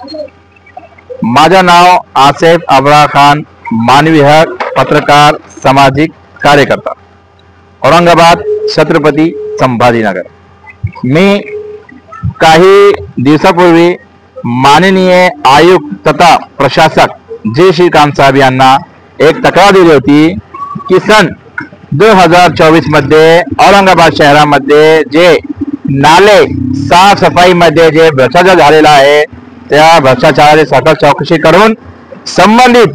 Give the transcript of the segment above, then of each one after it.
माझं नाव आसिफ अबरा खान, मानवी हक पत्रकार, सामाजिक कार्यकर्ता, औरंगाबाद, छत्रपती संभाजीनगर। मी काही दिवसापूर्वी माननीय आयुक्त तथा प्रशासक जे श्रीकांत साहेब यांना एक तक्रार दिली होती की सन 2024 मध्ये औरंगाबाद शहरामध्ये जे नाले साफसफाई मध्ये जे भ्रष्टाचार झालेला आहे त्या भ्रष्टाचाराची सखोल चौकशी करून संबंधित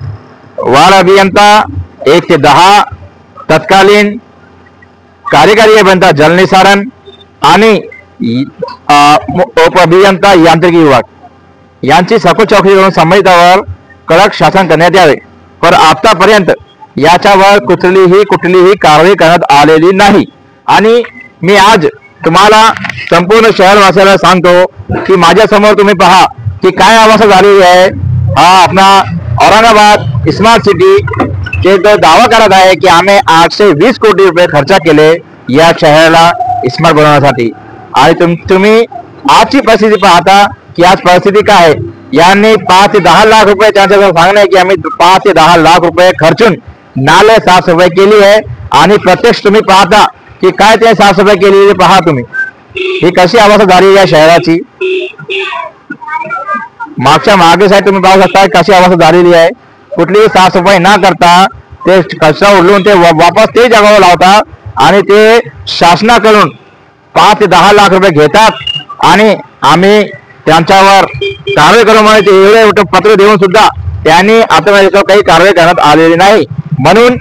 वार्ड अभियंता 1 ते 10, तत्कालीन कार्यकारी अभियंता जलनिसारण आणि उप अभियंता यांत्रिकी विभाग यांची सखोल चौकशी करून संबंधितावर कडक शासन करण्यात यावे। पण आतापर्यंत याच्यावर कुठलीही कारवाई करण्यात आलेली नाही। आणि मी आज तुम्हाला संपूर्ण शहरवासियांना सांगतो की माझ्या समोर तुम्ही पहा की काय अवस्था झालेली आहे। हा आपला औरंगाबाद स्मार्ट सिटी जे दावा करत आहे की आम्ही 820 कोटी रुपये खर्च केले या शहराला स्मार्ट बनवण्यासाठी। आणि तुम्ही आजची परिस्थिती पाहता की आज परिस्थिती काय आहे। यांनी 5 ते 10 लाख रुपये त्यांच्याजवळ सांगणे की आम्ही 5 ते 10 लाख रुपये खर्चून नाले साफसफाई केली आहे। आणि प्रत्यक्ष तुम्ही पाहता की काय ते साफसफाई केलेली पहा तुम्ही, ही कशी अवस्था झाली या शहराची। मागे साहेब तुम्ही पाहू शकता कशी अवस्था झालेली आहे। कुठलीही साफसफाई न करता ते कचरा उडवून ते वापस ते जागेवर लावतात आणि ते शासनाकडून 5 ते 10 लाख रुपये घेतात आणि आम्ही त्यांच्यावर कारवाई करू म्हणजे एवढे मोठे पत्र देऊन सुद्धा त्यांनी आता काही कारवाई करण्यात आलेली नाही। म्हणून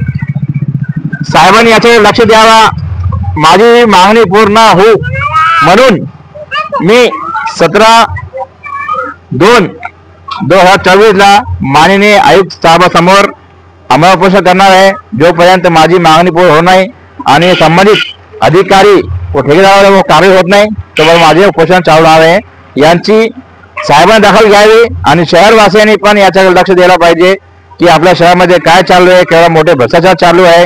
साहेबांनी याच्याकडे लक्ष द्यावा, माझी मागणी पूर्ण हो म्हणून मी 17/2/2024 ला माननीय आयुक्त साहेबांसमोर अंमलबजावणी करणार आहे। जोपर्यंत माझी मागणी पूर्ण होत नाही आणि संबंधित अधिकारी व ठेकेदारावर कारवाई होत नाही तोपर्यंत माझे उपोषण चालू आहे। यांची साहेबांनी दखल घ्यावी आणि शहरवासियांनी पण याच्याकडे लक्ष द्यायला पाहिजे की आपल्या शहरामध्ये काय चालू आहे, केवढा मोठे भ्रष्टाचार चालू आहे।